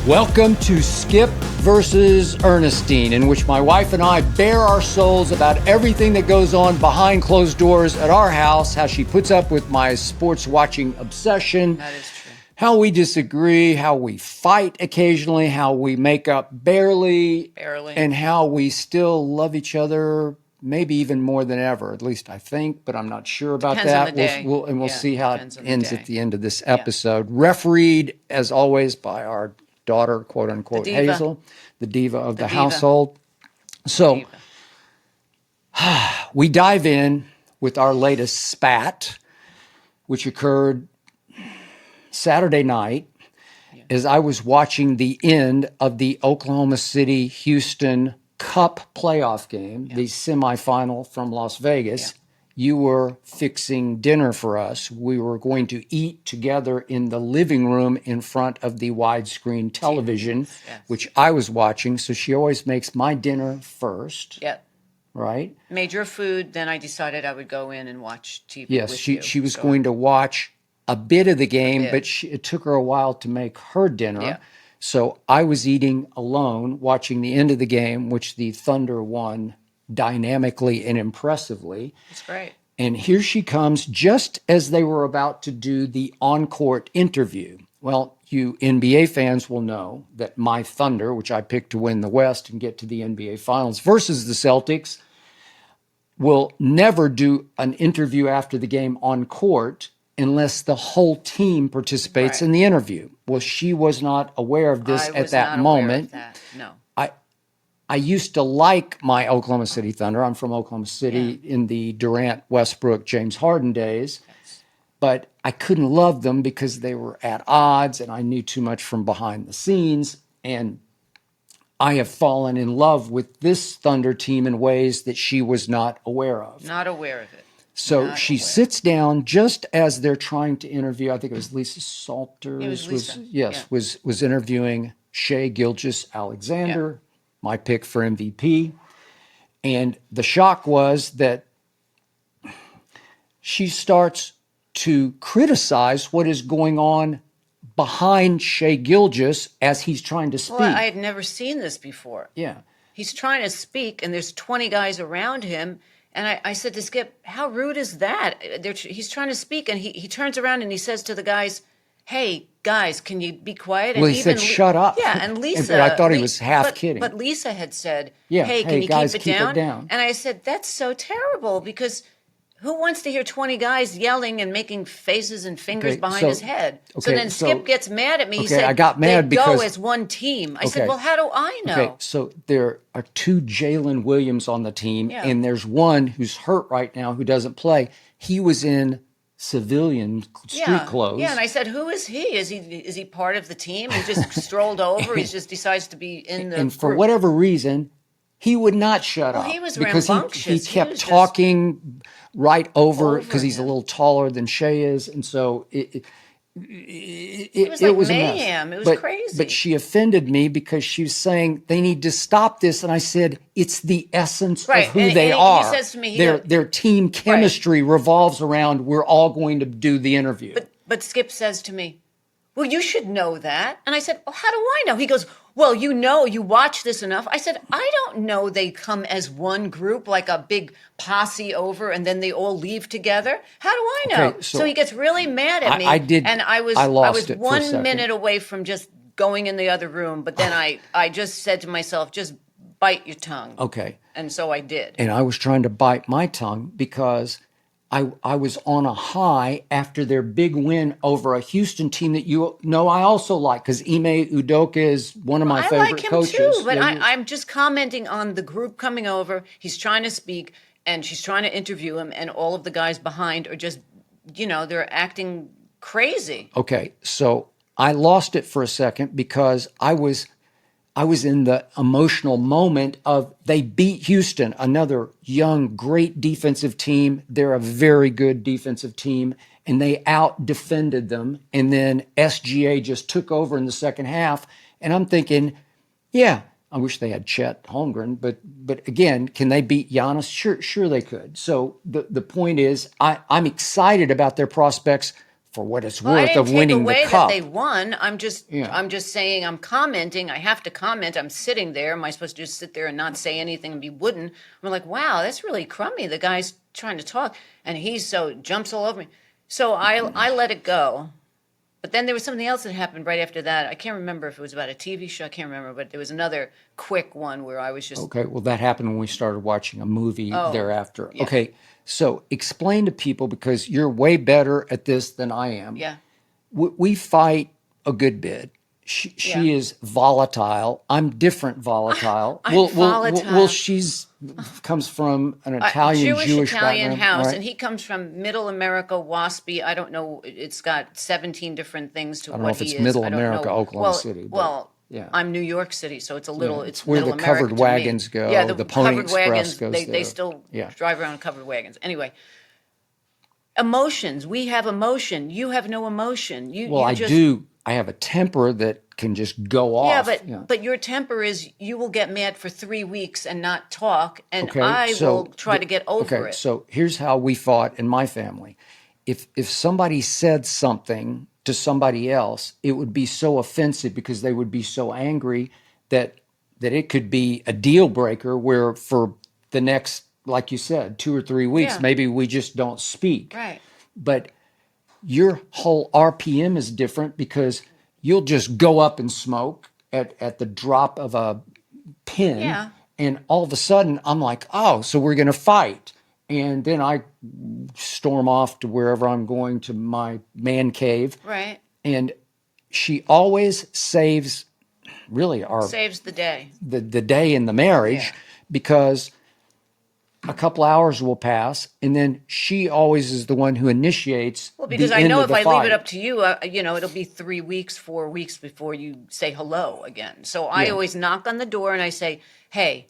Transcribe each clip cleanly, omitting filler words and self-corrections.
Welcome to Skip versus Ernestine, in which my wife and I bare our souls about everything that goes on behind closed doors at our house, how she puts up with my sports watching obsession. That is true. How we disagree, how we fight occasionally, how we make up barely, and how we still love each other maybe even more than ever. At least I think, but I'm not sure about Depends that. on the day. We'll see how it depends on the ends day. at the end of this episode. Refereed, as always, by our daughter, quote unquote, The diva. Hazel, the diva of the diva. household. So Diva. we dive in with our latest spat, which occurred Saturday night as I was watching the end of the Oklahoma City-Houston Cup playoff game, the semifinal from Las Vegas. You were fixing dinner for us. We were going to eat together in the living room in front of the widescreen television, which I was watching. So she always makes my dinner first. Yep. Right? Made your food, then I decided I would go in and watch TV Yes, with you. she was going to watch a bit of the game, bit. but it took her a while to make her dinner. Yeah. So I was eating alone, watching the end of the game, which the Thunder won dynamically and impressively. That's great. And here she comes just as they were about to do the on-court interview. Well, you NBA fans will know that my Thunder, which I picked to win the West and get to the NBA Finals versus the Celtics, will never do an interview after the game on court unless the whole team participates in the interview. Well, she was not aware of this at that moment. No. I used to like my Oklahoma City Thunder. I'm from Oklahoma City in the Durant, Westbrook, James Harden days. But I couldn't love them because they were at odds and I knew too much from behind the scenes. And I have fallen in love with this Thunder team in ways that she was not aware of. Not aware of it. So she sits down just as they're trying to interview. I think it was Lisa Salters. It was Lisa. Was interviewing Shai Gilgeous-Alexander, my pick for MVP. And the shock was that she starts to criticize what is going on behind Shai Gilgeous as he's trying to speak. Well, I had never seen this before. Yeah. He's trying to speak, and there's 20 guys around him. And I said to Skip, how rude is that? He's trying to speak, and he turns around and he says to the guys, hey, guys, can you be quiet? And well, he said, shut up. Yeah, and Lisa. I thought he was half kidding. But Lisa had said, Yeah, hey, can you guys, keep it down? And I said, that's so terrible because who wants to hear 20 guys yelling and making faces and fingers behind his head? So then Skip gets mad at me. He said, I got mad they because go as one team. I said, well, how do I know? Okay, so there are two Jalen Williams on the team, and there's one who's hurt right now who doesn't play. He was in civilian street clothes. Yeah, and I said, who is he? Is he part of the team? He just strolled over. He just decides to be in the And for group. whatever reason, he would not shut up. He was because rambunctious. he kept talking right over because he's a little taller than Shai is, and so it was like was mayhem. a mess. It was crazy. But she offended me because she was saying they need to stop this, and I said it's the essence of who they are. He says to me, their team chemistry revolves around we're all going to do the interview. But Skip says to me, well, you should know that. And I said, well, how do I know? He goes, well, you watch this enough. I said, I don't know they come as one group, like a big posse over, and then they all leave together. How do I know? Okay, so he gets really mad at me. I did. And I was lost it for a 1 second. minute away from just going in the other room. But then I just said to myself, just bite your tongue. Okay. And so I did. And I was trying to bite my tongue because I was on a high after their big win over a Houston team that I also like because Ime Udoka is one of my favorite coaches. I like him too, but I'm just commenting on the group coming over. He's trying to speak, and she's trying to interview him, and all of the guys behind are just, they're acting crazy. Okay, so I lost it for a second because I was in the emotional moment of they beat Houston, another young, great defensive team. They're a very good defensive team, and they out-defended them. And then SGA just took over in the second half. And I'm thinking, yeah, I wish they had Chet Holmgren, but again, can they beat Giannis? Sure they could. So the point is, I'm excited about their prospects for what it's Well, I worth, didn't of take winning away the cup. that they won. I'm just Yeah. saying I'm commenting. I have to comment. I'm sitting there. Am I supposed to just sit there and not say anything and be wooden? I'm like, wow, that's really crummy. The guy's trying to talk and he's so jumps all over me. So I let it go. But then there was something else that happened right after that. I can't remember if it was about a TV show. I can't remember, but there was another quick one where I was just Okay, well, that happened when we started watching a movie thereafter. yeah. Okay, so explain to people, because you're way better at this than I am. Yeah. We fight a good bit. She Yeah. is volatile. I'm different volatile. I'm volatile. She's comes from an Italian Jewish Italian background, house, right? and he comes from Middle America, waspy. I don't know. It's got 17 different things to I don't know what if it's he is. Middle I don't America, know. Oklahoma City, but Well, yeah. I'm New York City, so it's a little. Yeah, It's where Middle the America covered to me. wagons go, Yeah, the Pony covered Express wagons. goes They there. still Yeah. drive around covered wagons. Anyway, emotions. We have emotion. You have no emotion. Well, you I just, do. I have a temper that can just go Yeah, off. but your temper is you will get mad for 3 weeks and not talk, and Okay, I so will try to get over okay, it. so here's how we fought in my family. If somebody said something to somebody else, it would be so offensive because they would be so angry that it could be a deal breaker, where for the next, like you said, 2 or 3 weeks, Yeah. maybe we just don't speak. Right. But your whole RPM is different, because you'll just go up and smoke at the drop of a pin. Yeah. And all of a sudden I'm like, oh, so we're going to fight. And then I storm off to wherever I'm going, to my man cave. Right. And she always saves really Saves the day. the day in the marriage, Yeah. because a couple hours will pass, and then she always is the one who initiates Well, because the I end know of if the I fight. leave it up to you, it'll be 3 weeks, 4 weeks before you say hello again. So I Yeah. always knock on the door and I say, "Hey,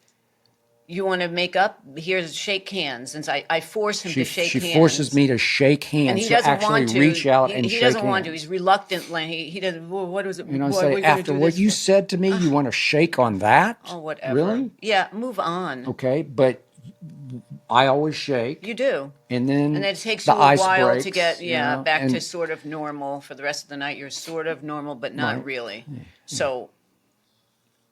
you want to make up? Here's shake hands." And so I force him to shake She hands. forces me to shake hands, And he to doesn't actually want to. reach out and he shake doesn't hands. want to. He's reluctant. Like he doesn't. Well, what is it? And I Why are say, we gonna after do what this you for? said to me, you want to shake on that? Oh, whatever. Really? Yeah, move on. Okay, but I always shake, You do. and then And then it takes the you a ice while breaks, to get back and to sort of normal for the rest of the night. You're sort of normal, but not Right. really. So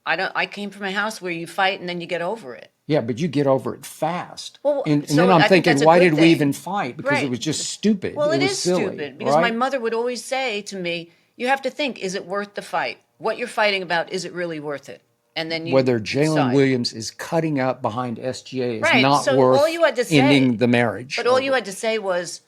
I came from a house where you fight and then you get over it. yeah, but you get over it fast. Well, and so then I'm I think thinking, that's a why good did we thing. even fight? Because it Right. was just stupid. Well, it it was is silly, stupid because my right? mother would always say to me, "You have to think: is it worth the fight? What you're fighting about, is it really worth it?" And then you Whether Jalen decide. Williams is cutting up behind SGA is Right. not So worth all you had to say, ending the marriage. But all you over. had to say was,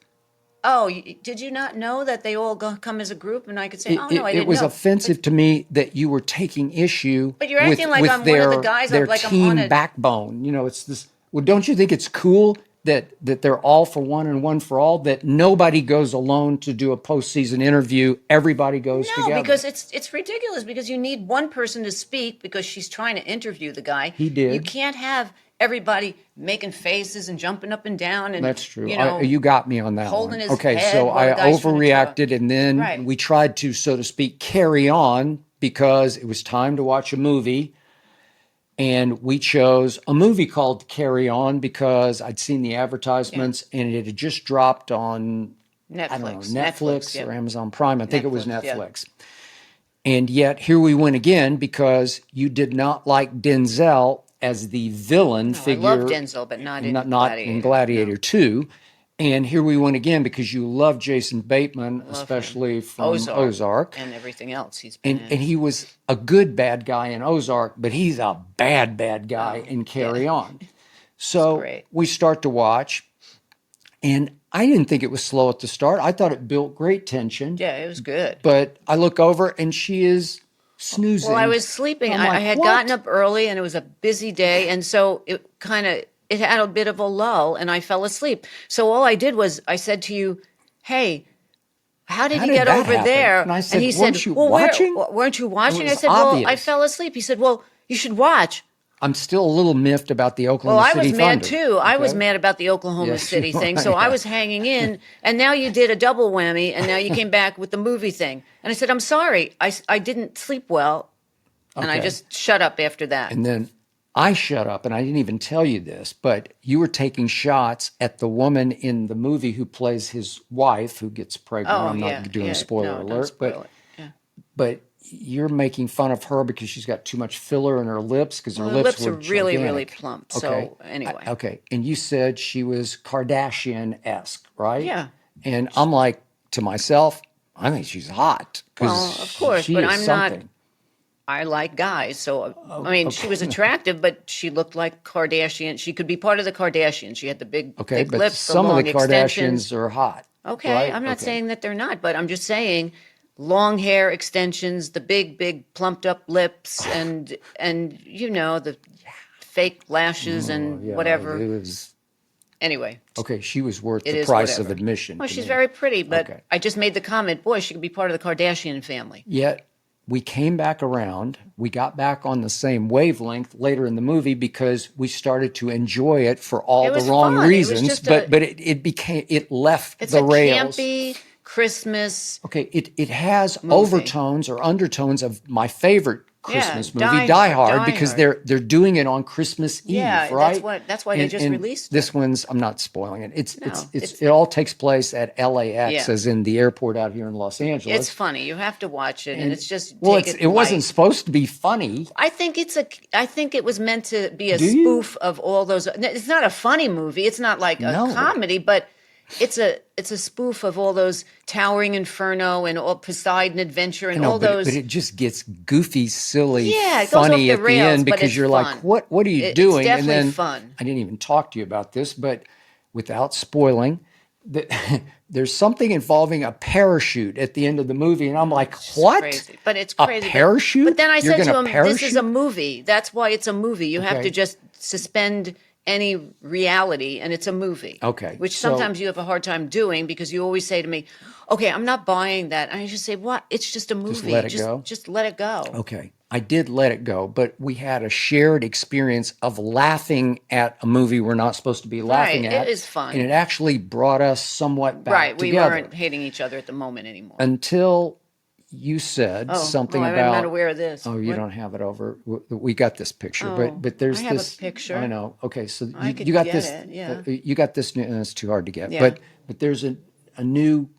"Oh, did you not know that they all come as a group?" And I could say, "Oh no, I It didn't was know." offensive to me that you were taking issue But you're with, acting like with I'm their, one of the guys, their like I'm team on a- backbone. It's this. Well, don't you think it's cool that they're all for one and one for all? That nobody goes alone to do a postseason interview. Everybody goes No, together. because it's ridiculous. Because you need one person to speak because she's trying to interview the guy. He did. You can't have everybody making faces and jumping up and down. And That's true. You You got me on that holding one. his Okay, head so while I the guy's trying to overreacted, and then Right. we tried to, so to speak, carry on because it was time to watch a movie. And we chose a movie called Carry On because I'd seen the advertisements and it had just dropped on, I don't know, Netflix yeah. or Amazon Prime. I think it was Netflix, yeah. Netflix. And yet here we went again because you did not like Denzel as the villain I figure. love Denzel, but not in not Gladiator. in Gladiator No. 2. And here we went again because you love Jason Bateman, especially from Ozark. And everything else he's been And he was a good bad guy in Ozark, but he's a bad guy in Carry On. So great. we start to watch, and I didn't think it was slow at the start. I thought it built great tension. Yeah, it was good. But I look over and she is snoozing. Well, I was sleeping. I'm I like, had "What?" gotten up early, and it was a busy day, and so it had a bit of a lull, and I fell asleep. So all I did was I said to you, "Hey, how did How you did get that over happen? there?" And I said, he "Weren't said, you "Well, watching?" weren't you watching?" It I was said, "Well, I obvious. fell asleep." He said, "Well, you should watch." I'm still a little miffed about the Oklahoma Well, I City was mad Thunder. too. I was Okay? mad about the Oklahoma Yes, City you thing. are, So I yeah. was hanging in, and now you did a double whammy, and now you came back with the movie thing. And I said, "I'm sorry. I didn't sleep well." And I Okay. just shut up after that. And then I shut up, and I didn't even tell you this, but you were taking shots at the woman in the movie who plays his wife who gets pregnant. Oh I'm yeah, not doing a yeah. spoiler No, don't alert, spoil it. Yeah. but you're making fun of her because she's got too much filler in her lips because her Well, her lips lips were are really, really gigantic. plump. Okay. So anyway. Okay. And you said she was Kardashian-esque, right? Yeah. And I'm like to myself, I think she's hot because Well, of course, she but is I'm not. something. I like guys, so I mean, she was attractive, but she looked like Kardashian. She could be part of the Kardashians. She had the big, Okay. thick But lips, the some of the long extensions. Kardashians are hot, Okay, right? I'm not Okay. saying that they're not, but I'm just saying long hair extensions, the big, big plumped up lips, and the fake lashes and Yeah. whatever. It was, Anyway, okay. She was worth it the is price of whatever. admission Well, to she's me. very pretty, but Okay. I just made the comment, boy, she could be part of the Kardashian family. Yet we came back around. We got back on the same wavelength later in the movie because we started to enjoy it for all It the was wrong fun. It was reasons. just But it left it's the a rails. campy Christmas Okay, it has movie. overtones or undertones of my favorite Christmas movie, Die Die Hard, Hard, Die because Hard. they're doing it on Christmas Yeah, Eve, right? that's why they just released this it. one's, I'm not spoiling it. No, It all takes place at LAX, Yeah. as in the airport out here in Los It's Angeles. funny. You have to watch it, and it's just Well, take it it wasn't light. supposed to be funny. I think it was meant to be a Do you? spoof of all those. It's not a funny movie. It's not like a No. comedy, but it's a spoof of all those Towering Inferno and all Poseidon Adventure and No, all but, those. but it just gets goofy, silly, Yeah, it goes funny off the at the rails, end but because it's you're fun. like, what are you It's doing? definitely and then fun. I didn't even talk to you about this, but without spoiling, there's something involving a parachute at the end of the movie, and I'm like, what? Crazy. But it's A crazy. parachute? But then I You're said to gonna him, "This is a parachute? movie. That's why it's a movie. You have Okay. to just suspend any reality, and it's a movie." Okay, Which so- sometimes you have a hard time doing because you always say to me, "Okay, I'm not buying that." And I just say, "What? It's just a movie. let it go? Just let it go." Okay. I did let it go, but we had a shared experience of laughing at a movie we're not supposed to be laughing Right, at. it is fun. And it actually brought us somewhat back Right. We together. weren't hating each other at the moment anymore. Until you said something I'm about. not aware of this. Oh, you What? don't have it over. We got this picture, Oh, but there's I have a this picture. I know. Okay, so I could you got get this. it, yeah. You got this. It's too hard to get. Yeah. But there's a new.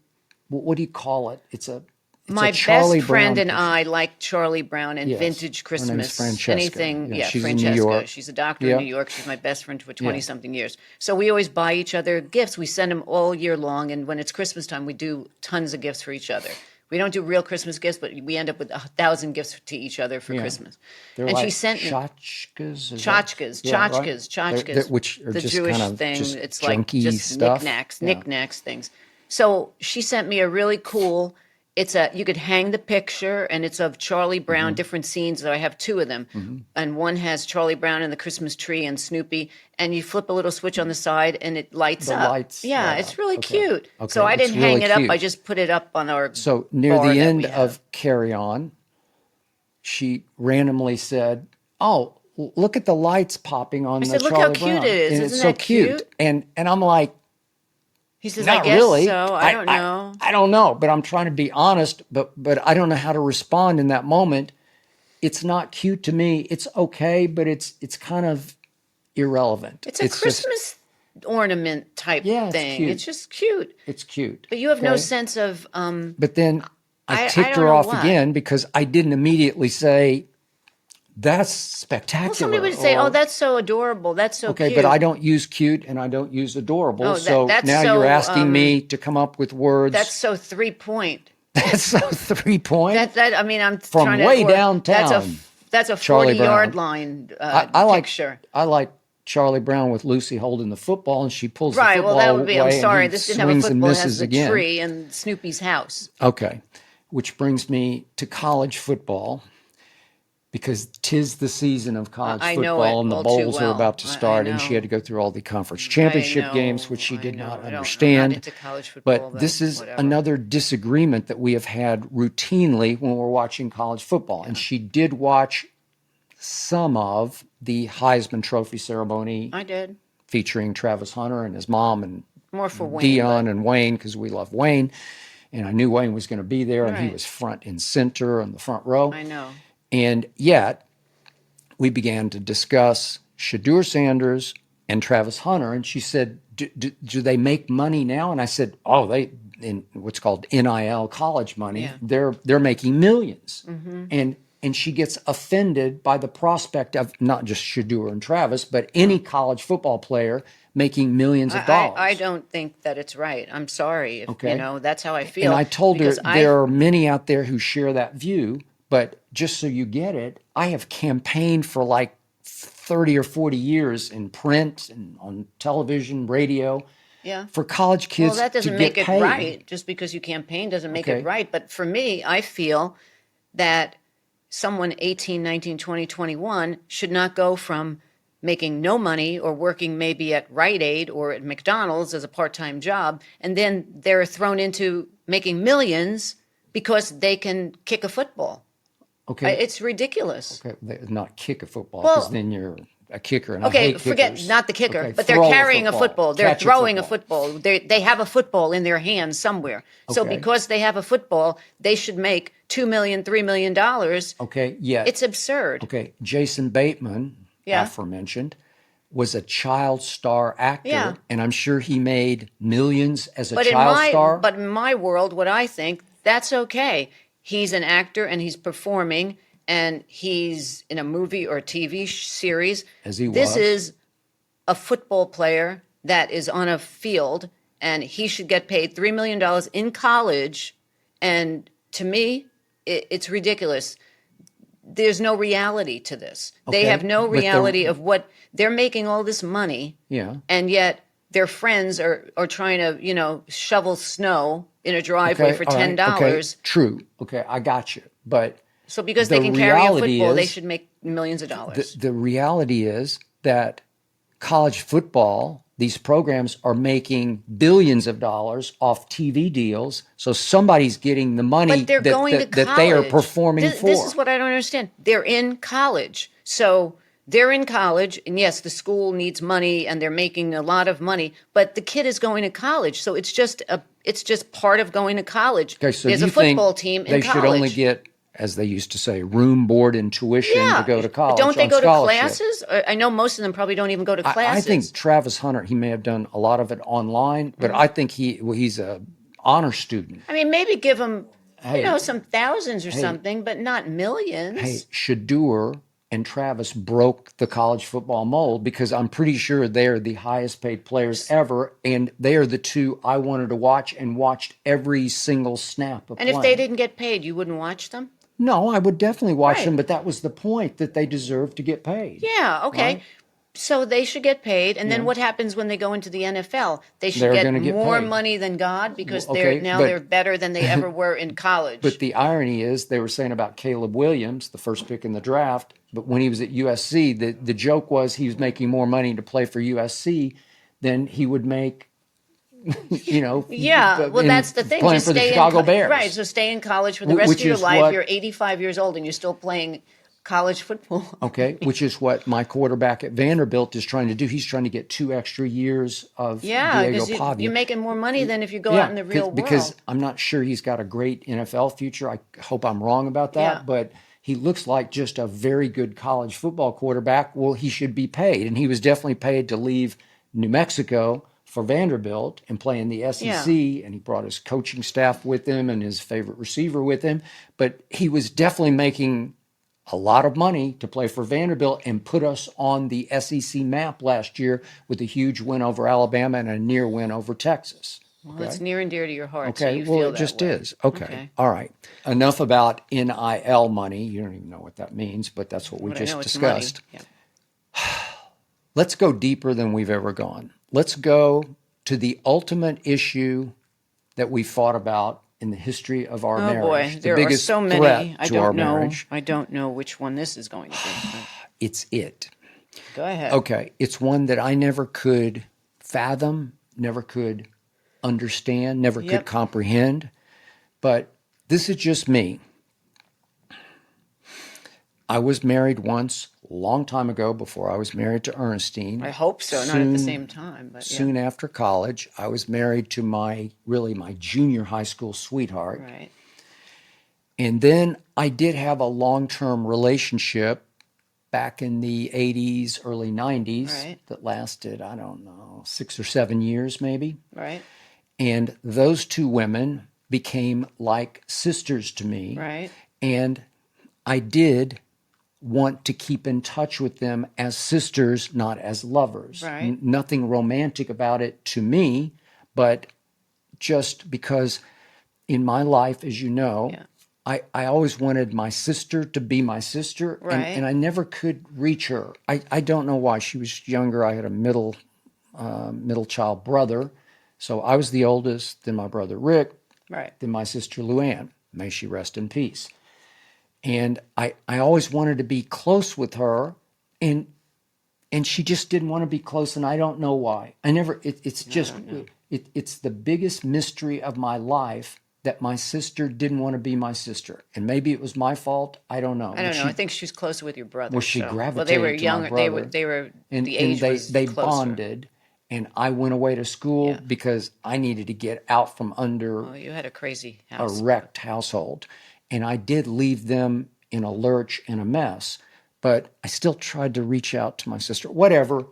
What do you call it? It's a My Charlie best friend Brown and picture. I like Charlie Brown and Yes. vintage Her name's Christmas. Francesca. Anything, Yeah, she's in Francesca. New York. She's a doctor Yeah. in New York. She's my best friend for 20-something years. So we always buy each other gifts. We send them all year long, and when it's Christmas time, we do tons of gifts for each other. We don't do real Christmas gifts, but we end up with 1,000 gifts to each other for Christmas. They're and like she sent me tchotchkes. tchotchkes, which are the just Jewish kind of thing. just It's like junky just stuff. knickknacks things. So she sent me a really cool. You could hang the picture, and it's of Charlie Brown, different scenes. So I have two of them, and one has Charlie Brown and the Christmas tree and Snoopy, and you flip a little switch on the side, and it lights The up. lights, Yeah, yeah, it's really okay. cute. Okay, So I it's didn't hang really it up. cute. I just put it up on our. So near bar the that end we have. of Carry On, she randomly said, "Oh, look at the lights popping on the said, "Look Charlie how cute Brown." it is. And Isn't it's so that cute? And I'm like, He says, not "I guess really. so. I don't know." I don't know, but I'm trying to be honest. But I don't know how to respond in that moment. It's not cute to me. It's okay, but it's kind of irrelevant. It's a Christmas ornament type it's thing. cute. It's just cute. It's cute. But you have no okay? sense of. But then I I ticked don't her know off why. again because I didn't immediately say, "That's spectacular." Well, somebody would say, or, "Oh, that's so adorable. That's so okay, cute." but I don't use cute and I don't use adorable. Oh, so that's now so, you're asking me to come up with words. That's so 3-point. That's so 3-point. I mean, I'm From trying to way work- downtown, That's a Charlie 40-yard Brown. line I like picture. I like Charlie Brown with Lucy holding the football and she pulls the Right. football Well, that would be. away I'm and sorry. he This didn't have a swings and football. It has misses the again. tree and Snoopy's house. Okay, which brings me to college football. Because 'tis the season of college I know football it and the all too bowls are well. about to I start, and know. she had to go through all the conference championship I know, games, which she I did know. not I'm not understand. into college football, But this is whatever. another disagreement that we have had routinely when we're watching college football. And she did watch some of the Heisman Trophy ceremony I did. featuring Travis Hunter and his mom and More for Wayne. Dion and Wayne, because we love Wayne. And I knew Wayne was going to be there, and he Right. was front and center on the front row. I know. And yet, we began to discuss Shadur Sanders and Travis Hunter, and she said, do they make money now? And I said, oh, they in what's called NIL College Money, Yeah. they're making millions. And she gets offended by the prospect of not just Shadur and Travis, but any college football player making millions of dollars. I don't think that it's right. I'm sorry. If, Okay. that's how I feel. And I told her because there are many out there who share that view, but just so you get it, I have campaigned for like 30 or 40 years in print and on television, radio, for college kids Well, that doesn't to make get it paid. right. Just because you campaign doesn't make Okay. it right. But for me, I feel that someone 18, 19, 20, 21 should not go from making no money or working maybe at Rite Aid or at McDonald's as a part-time job, and then they're thrown into making millions because they can kick a football. Okay. It's ridiculous. Okay. Not kick a football, because Well, then you're a kicker, and I Okay, hate forget kickers. not the kicker, Okay, but they're throw carrying a football. They're catch throwing a football. They have a football in their hands somewhere. So Okay. because they have a football, they should make $2 million, $3 million. Okay, yeah. It's absurd. Okay, Jason Bateman, Yeah. aforementioned, was a child star actor, Yeah. and I'm sure he made millions as a But child star. But in my world, what I think, that's okay. He's an actor and he's performing and he's in a movie or a TV series. As he This was. is a football player that is on a field and he should get paid $3 million in college. And to me, it's ridiculous. There's no reality to this. They Okay, have no but the- reality of what they're making all this money. Yeah. And yet their friends are trying to, shovel snow in a driveway for all right, $10. okay, true. Okay, I got you. But So because the they can carry a reality football, they is- should make millions of dollars. the reality is that college football, these programs are making billions of dollars off TV deals. So somebody's getting the money But they're going to college. that they are performing This for. is what I don't understand. They're in college. So they're in college, and yes, the school needs money, and they're making a lot of money. But the kid is going to college, so it's just part of going to college. Okay, so There's you a football think team in they college. should only get, as they used to say, room, board, and tuition to go to college. Don't they on go to scholarship. classes? I know most of them probably don't even go to classes. I think Travis Hunter, he may have done a lot of it online, but I think he's a honor student. I mean, maybe give them, Hey. some thousands or something, but not millions. Hey, Shadur and Travis broke the college football mold, because I'm pretty sure they're the highest paid players ever, and they are the two I wanted to watch and watched every single snap of And if playing. they didn't get paid, you wouldn't watch them? No, I would definitely watch Right. them, but that was the point, that they deserved to get paid. Yeah, okay. Right. So they should get paid, and then what happens when they go into the NFL? They should They're get gonna get more paid. money than God because Well, okay, but- they're better than they ever were in college. But the irony is, they were saying about Caleb Williams, the first pick in the draft, but when he was at USC, the joke was he was making more money to play for USC than he would make, yeah, well, that's the thing. playing Just for the stay Chicago in, Bears. Right, so stay in college for the rest Which of your is life. what- You're 85 years old and you're still playing college football. Okay, which is what my quarterback at Vanderbilt is trying to do. He's trying to get 2 extra years of Yeah, Diego because Pavia. you're making more money than if you go out in the real world. Because I'm not sure he's got a great NFL future. I hope I'm wrong about that, Yeah. but he looks like just a very good college football quarterback. Well, he should be paid, and he was definitely paid to leave New Mexico for Vanderbilt and play in the SEC, and he brought his coaching staff with him and his favorite receiver with him. But he was definitely making a lot of money to play for Vanderbilt and put us on the SEC map last year with a huge win over Alabama and a near win over Texas. Well, it's near and dear to your heart, so Okay, you well, feel it that just way. is. Okay. All right. Enough about NIL money. You don't even know what that means, but that's what we But I just know it's money. discussed. Yeah. Let's go deeper than we've ever gone. Let's go to the ultimate issue that we fought about in the history of our Oh marriage. boy, The there are biggest so many. threat I to our don't know. marriage. I don't know which one this is going to be. It's it. Go ahead. Okay. It's one that I never could fathom, never could understand, never could Yep. comprehend. But this is just me. I was married once, a long time ago, before I was married to Ernestine. I hope so, not at the same time, but Soon after college, I was married to my junior high school sweetheart. yeah. Right. And then I did have a long-term relationship back in the 80s, early 90s Right. that lasted, I don't know, 6 or 7 years maybe. Right. And those two women became like sisters to me. Right. And I did want to keep in touch with them as sisters, not as lovers. Right. Nothing romantic about it to me, but just because in my life, as you know, Yeah. I always wanted my sister to be my sister, Right. and I never could reach her. I don't know why. She was younger. I had a middle child brother, so I was the oldest. Then my brother Rick. Right. Then my sister Luann. May she rest in peace. And I always wanted to be close with her, and she just didn't want to be close, and I don't know why. It's the biggest mystery of my life that my sister didn't want to be my sister. And maybe it was my fault. I don't know. I don't know. I think she was closer with your brother. Well, she so. gravitated Well, they were to younger. my brother. They were. And, the age and was they closer. bonded, and I went away to school because I needed to get out from under Oh, you had a crazy a house. wrecked household. And I did leave them in a lurch and a mess, but I still tried to reach out to my sister. Whatever.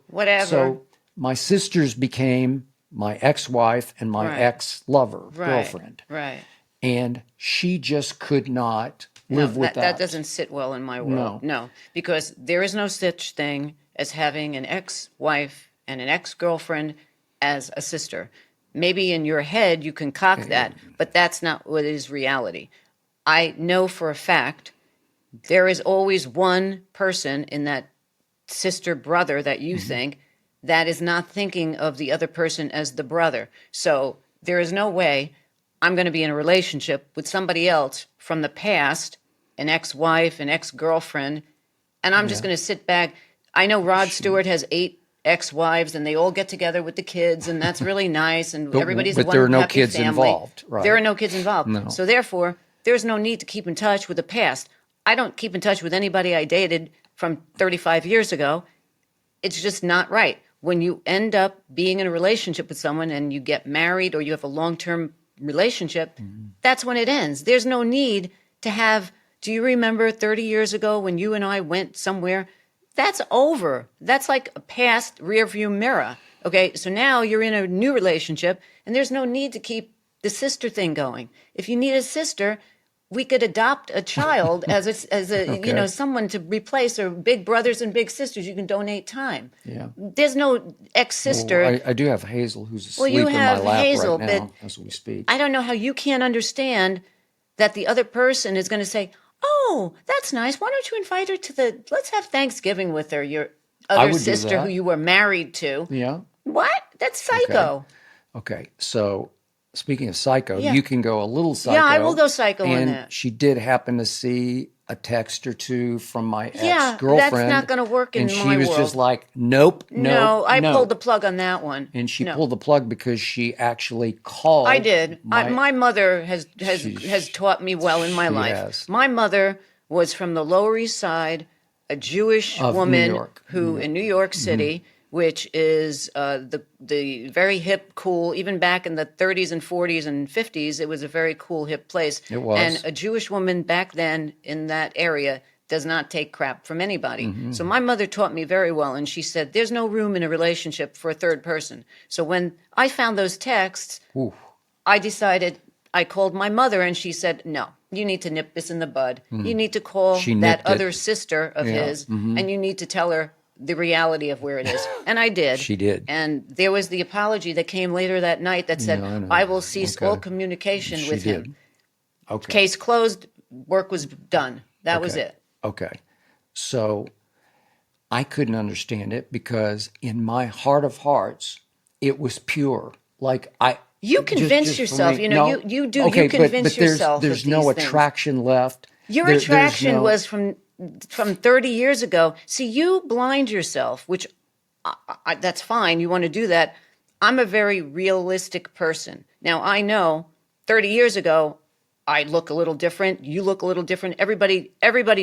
So my sisters became my ex-wife and my ex-lover, girlfriend. Right. And she just could not live with that. That doesn't sit well in my world. No, because there is no such thing as having an ex-wife and an ex-girlfriend as a sister. Maybe in your head you concoct that, but that's not what is reality. I know for a fact there is always one person in that sister brother that you think that is not thinking of the other person as the brother. So there is no way I'm going to be in a relationship with somebody else from the past, an ex-wife, an ex-girlfriend, and I'm just going to sit back. I know Rod Stewart has 8 ex-wives, and they all get together with the kids, and that's really nice, and everybody's but one there are no happy kids family. involved, right? There are no kids involved. No. So therefore, there's no need to keep in touch with the past. I don't keep in touch with anybody I dated from 35 years ago. It's just not right. When you end up being in a relationship with someone and you get married or you have a long-term relationship, that's when it ends. There's no need to have, do you remember 30 years ago when you and I went somewhere? That's over. That's like a past rearview mirror. Okay, so now you're in a new relationship and there's no need to keep the sister thing going. If you need a sister, we could adopt a child as a someone to replace, or big brothers and big sisters. You can donate time. Yeah. There's no ex-sister. Well, I do have Hazel who's asleep you in have my lap Hazel, right now but as we speak. I don't know how you can't understand that the other person is going to say, "Oh, that's nice. Why don't you invite her to let's have Thanksgiving with her, your other would do sister that. who you were married to." Yeah. What? That's psycho. Okay. So speaking of psycho, Yeah. you can go a little psycho. Yeah, I will go psycho on and that. she did happen to see a text or two from my Yeah, ex-girlfriend. that's not gonna work in and she my was world. just like, nope. I pulled the plug on that one. And she pulled the plug because she actually called. I did. My mother has taught me well in my life. has. My mother was from the Lower East Side, a Jewish Of New woman York. who in New York City, which is the very hip, cool. Even back in the 30s and 40s and 50s, it was a very cool, hip place. It was. And a Jewish woman back then in that area does not take crap from anybody. So my mother taught me very well, and she said, there's no room in a relationship for a third person. So when I found those texts, I decided, I called my mother, and she said, no, you need to nip this in the bud. You need to call She that nipped it. other sister of his, and you need to tell her the reality of where it is. And I did. She did. And there was the apology that came later that night that said, I know. I will cease Okay. all communication She with did. him. Okay. Case closed, work was done. That was it. Okay. So I couldn't understand it because in my heart of hearts, it was pure. Like You convince just for yourself, me- you know, no, you do, okay, you convince but yourself there's of no these things. attraction left. Your There's attraction no- was from 30 years ago. See, you blind yourself, which that's fine. You want to do that. I'm a very realistic person. Now, I know 30 years ago, I look a little different. You look a little different. Everybody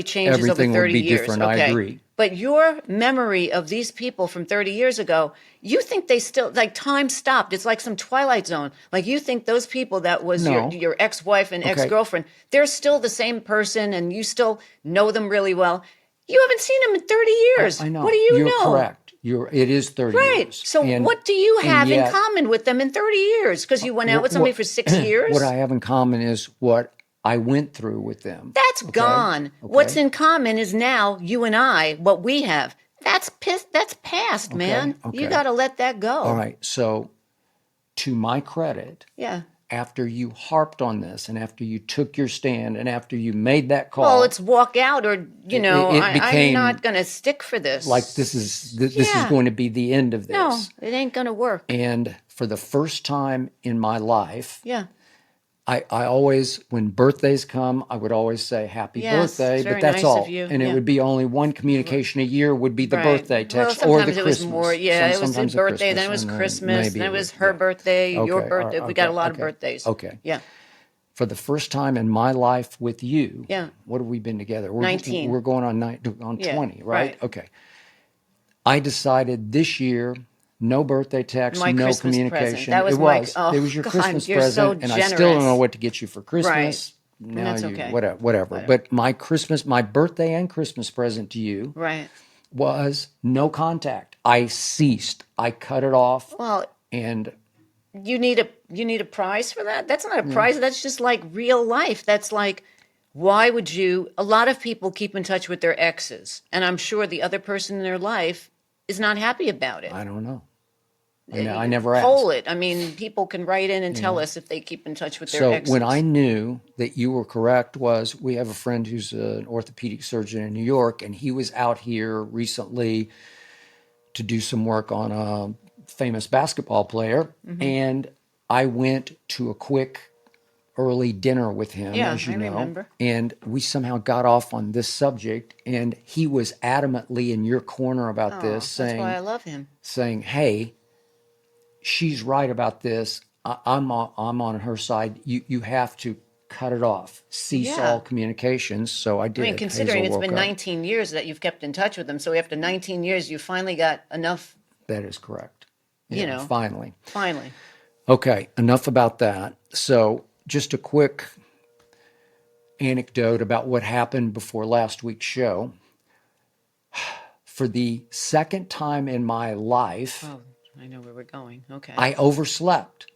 changes Everything over would 30 be years. different, I Okay? agree. But your memory of these people from 30 years ago, you think they still, like, time stopped. It's like some Twilight Zone. Like, you think those people that was No. your ex-wife and ex-girlfriend, they're still the same person and you still know them really well. You haven't seen him in 30 years. I know. What do you You're know? correct. It is 30 Right. years. So And- what do you and have in yet- common with them in 30 years? Because you went out with somebody for 6 years? What I have in common is what I went through with them. That's Okay? gone. Okay. What's in common is now you and I, what we have. That's past, man. Okay. You got to let that go. All right. So, to my credit, Yeah. after you harped on this and after you took your stand and after you made that call, Well, it's walk out or, it became I'm not going to stick for this. like this is Yeah. going to be the end of this. No, it ain't going to work. And for the first time in my life, Yeah. I always, when birthdays come, I would always say happy Yes, birthday, it's very but that's nice all. of you. And it Yeah. would be only one communication a year would be the Right. birthday Well, text or the sometimes it Christmas. was more. Yeah, it was the Sometimes the birthday, then it was and then Christmas, maybe then it was would- her yeah. birthday, your Okay, birthday. We got a lot of birthdays. Okay. Yeah. For the first time in my life with you, Yeah. what have we been together? 19. We're going on Yeah, 20, right? right. Okay. I decided this year, no birthday text, My no Christmas present. communication. That was it my- was. oh, it was your God, Christmas you're so present, and I still don't know generous. what to get you for Christmas. Right. Now That's you okay. whatever. But my birthday and Christmas present to you Right. was no contact. I ceased. I cut it off, Well, and you need a prize for that? That's not a prize. That's just like real life. That's like, why would you? A lot of people keep in touch with their exes, and I'm sure the other person in their life is not happy about it. I don't know. I never asked. Poll it. I mean, people can write in and tell us if they keep in touch with their So exes. when I knew that you were correct was we have a friend who's an orthopedic surgeon in New York, and he was out here recently to do some work on a famous basketball player. Mm-hmm. And I went to a quick early dinner with him, Yeah, as you I know. remember. And we somehow got off on this subject, and he was adamantly in your corner about this, that's why I love him. saying, hey, she's right about this. I'm on her side. You have to cut it off, cease Yeah. all communications. So I did. I mean, considering Hazel it's been woke up. 19 years that you've kept in touch with them, so after 19 years, you finally got enough. That is correct. You know. Finally. Finally, Okay, enough about that. So just a quick anecdote about what happened before last week's show. For the second time in my life, oh, I know where we're going. Okay, I overslept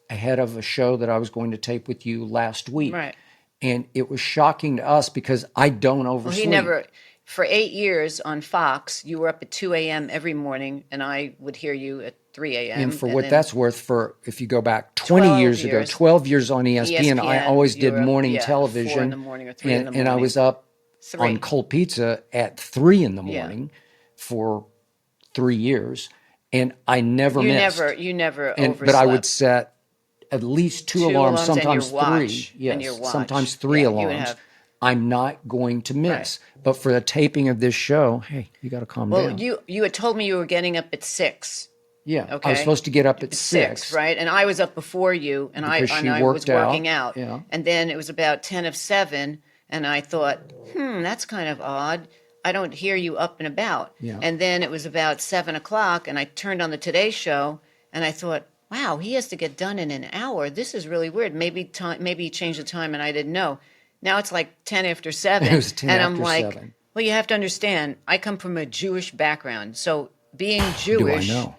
ahead of a show that I was going to tape with you last week. right. And it was shocking to us because I don't oversleep. Well, he never. For 8 years on Fox, you were up at 2 a.m. every morning, and I would hear you at 3 a.m. And for what then that's worth, for if you go back 20 years ago, 12 years on ESPN, I ESPN, always you did were up, morning 4 television. in the morning or 3 in the And I morning. was up 3. on cold pizza at 3 in the Yeah. morning for 3 years. And I never You missed. you never And, overslept. but I would set at least two alarms, alarms and sometimes your watch, three. Yes, and your watch. sometimes three Yeah, you would alarms. have- I'm not going to miss. But for the taping of this show, hey, you got to calm Well, down. you had told me you were getting up at 6. Yeah, I Okay. was supposed to get up at 6. Right? And I was up before you, and Because she I was worked out, working out. yeah. And then it was about 10 of 7, and I thought, that's kind of odd. I don't hear you up and about. Yeah. And then it was about 7 o'clock, and I turned on the Today Show, and I thought, wow, he has to get done in an hour. This is really weird. Maybe he changed the time, and I didn't know. Now it's like 10 after 7. It was 10 and after I'm like, 7. well, you have to understand, I come from a Jewish background. So being Do I Jewish, know?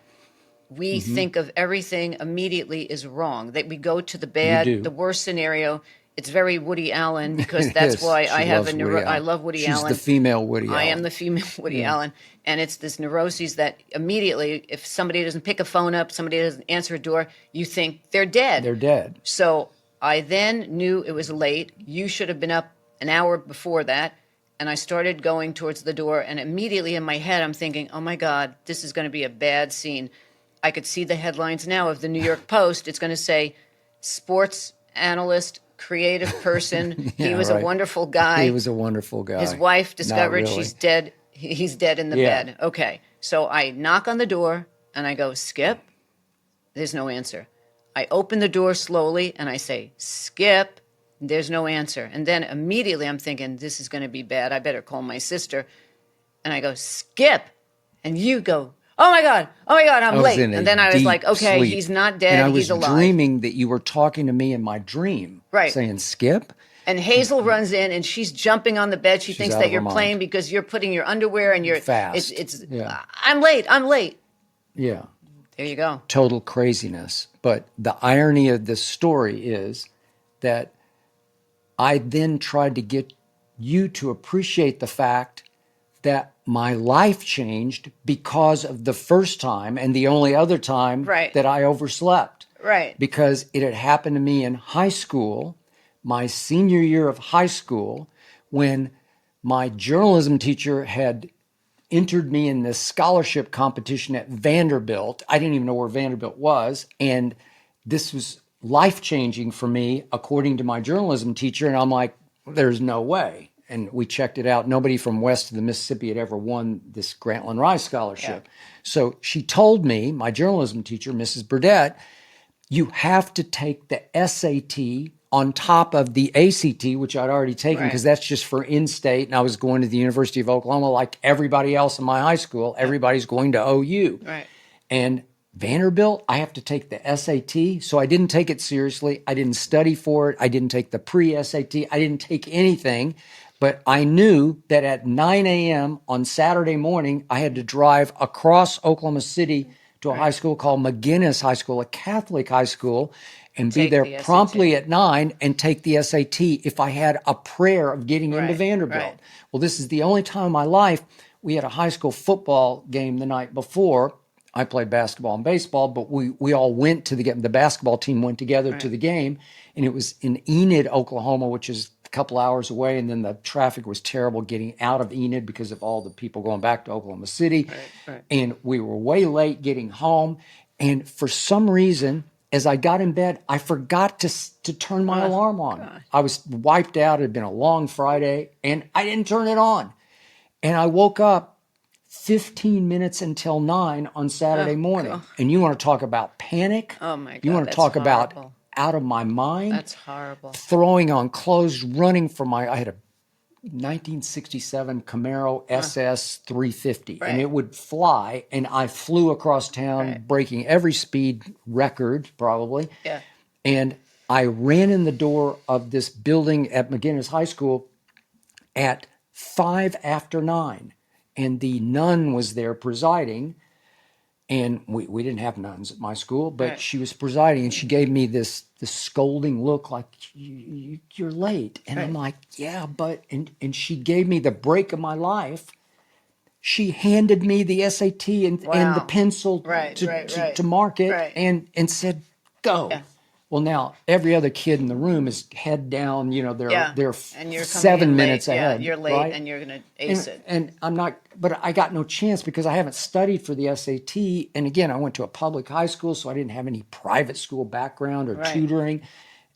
we think of everything immediately is wrong. That we go to the bad, do. the worst scenario. It's very Woody Allen because It that's is. why She I have loves a Woody I Allen. love Woody She's Allen. the female Woody Allen. I am the female Woody Allen, and it's this neuroses that immediately, if somebody doesn't pick a phone up, somebody doesn't answer a door, you think they're dead. They're dead. So I then knew it was late. You should have been up an hour before that. And I started going towards the door. And immediately in my head, I'm thinking, oh my God, this is going to be a bad scene. I could see the headlines now of the New York Post. It's going to say, sports analyst, creative person. Yeah, he was right. a wonderful guy. He was a wonderful guy. His wife Not discovered really. she's dead. He's dead in the Yeah. bed. Okay. So I knock on the door and I go, Skip. There's no answer. I open the door slowly and I say, Skip. There's no answer. And then immediately I'm thinking, this is going to be bad. I better call my sister. And I go, Skip. And you go, oh my God, I'm I was late. in a And then I was deep like, okay, sleep. he's not dead. And I was he's alive. dreaming that you were talking to me in my dream. Right. Saying, Skip. And Hazel runs in and she's jumping on the bed. She thinks out that of you're her playing mind. because you're putting your underwear and you're Fast. It's Yeah. I'm late. Yeah. There you go. Total craziness. But the irony of this story is that I then tried to get you to appreciate the fact that my life changed because of the first time and the only other time Right. that I overslept. Right. Because it had happened to me in high school, my senior year of high school, when my journalism teacher had entered me in this scholarship competition at Vanderbilt. I didn't even know where Vanderbilt was. And this was life-changing for me, according to my journalism teacher. And I'm like, there's no way. And we checked it out. Nobody from west of the Mississippi had ever won this Grantland Rice scholarship. Yeah. So she told me, my journalism teacher, Mrs. Burdett, you have to take the SAT on top of the ACT, which I'd already taken because that's just for in-state. And I was going to the University of Oklahoma like everybody else in my high school. Everybody's going to OU. Right. And Vanderbilt, I have to take the SAT. So I didn't take it seriously. I didn't study for it. I didn't take the pre-SAT. I didn't take anything. But I knew that at 9 a.m. on Saturday morning, I had to drive across Oklahoma City to a high school called McGinnis High School, a Catholic high school, and be Take there the promptly SAT. at 9 and take the SAT if I had a prayer of getting into Right, Vanderbilt. right. Well, this is the only time in my life we had a high school football game the night before. I played basketball and baseball, but we all went to the game. The basketball team went together to the game, and it was in Enid, Oklahoma, which is a couple hours away. And then the traffic was terrible getting out of Enid because of all the people going back to Oklahoma City. Right. And we were way late getting home. And for some reason, as I got in bed, I forgot to turn my alarm on. God. I was wiped out. It had been a long Friday, and I didn't turn it on. And I woke up 15 minutes until 9 on Saturday morning. God. And you want to talk about panic? Oh my God. You want to that's talk about horrible. out of my mind? That's horrible. Throwing on clothes, running for I had a 1967 Camaro SS 350, and it would fly, and I flew across town, breaking every speed record, probably. Yeah. And I ran in the door of this building at McGinnis High School at 5 after 9. And the nun was there presiding. And we didn't have nuns at my school, but she was presiding. And she gave me this scolding look like, you're late. And I'm like, yeah, but, and she gave me the break of my life. She handed me the SAT and the pencil to mark it and said, go. Yeah. Well, now every other kid in the room is head down. You know, they're and you're coming 7 in minutes late. ahead. Yeah, you're late, right? and you're gonna ace it. And I'm not, but I got no chance because I haven't studied for the SAT. And again, I went to a public high school, so I didn't have any private school background or tutoring.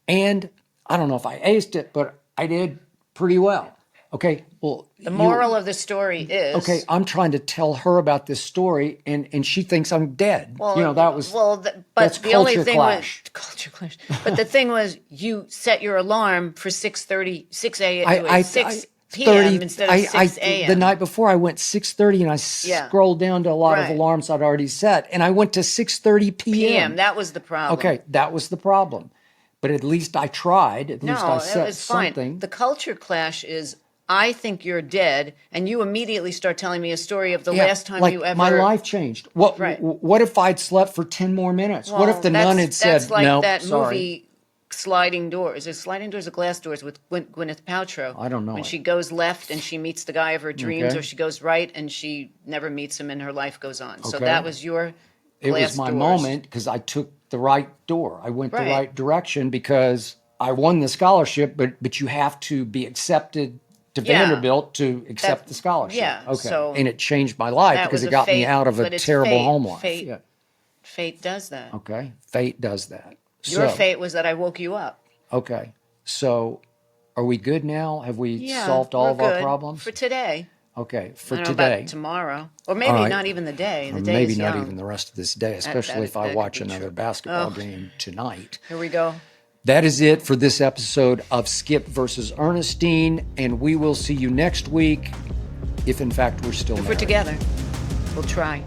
And I don't know if I aced it, but I did pretty well. Okay, well, The moral of the story is okay, I'm trying to tell her about this story, and she thinks I'm dead. Well, you know, that was but that's the only culture thing clash. was culture clash. But the thing was, you set your alarm for 6:30, 6 a.m. I 6 p.m. instead of 6 a.m. The night before I went 6:30, and I scrolled down to a lot of alarms I'd already set, and I went to 6:30 p.m. That was the problem. Okay, that was the problem. But at least I tried. At least I No, set it was fine. something. The culture clash is, I think you're dead, and you immediately start telling me a story of the last time like you ever. my life changed. What? Right. What if I'd slept for 10 more minutes? What if Well, the nun had said, that's like "No, that sorry"? movie Sliding Doors. Is it Sliding Doors or Glass Doors with Gwyneth Paltrow? I don't know When it. she goes left and she meets the guy of her dreams, Okay. or she goes right and she never meets him and her life goes on. So Okay. that was your It Glass was my Doors. moment because I took the right door. I went the Right. right direction because I won the scholarship. But you have to be accepted to Yeah. Vanderbilt to accept the scholarship. yeah, Okay. so and it changed my life that because was it a got me fate, out of a but it's terrible fate. home life. Fate. Yeah. Fate does that. Okay. Fate does that. Your So, fate was that I woke you up. Okay. So, are we good now? Have we Yeah, solved all we're of our good problems? for today. Okay. For I don't know today. about tomorrow, or maybe All right. not even the day. The Or day maybe is not young. even the rest of this day, especially if I that watch could be another true. basketball Oh. game tonight. Here we go. That is it for this episode of Skip versus Ernestine, and we will see you next week if in fact we're still If we're married. together, we'll try.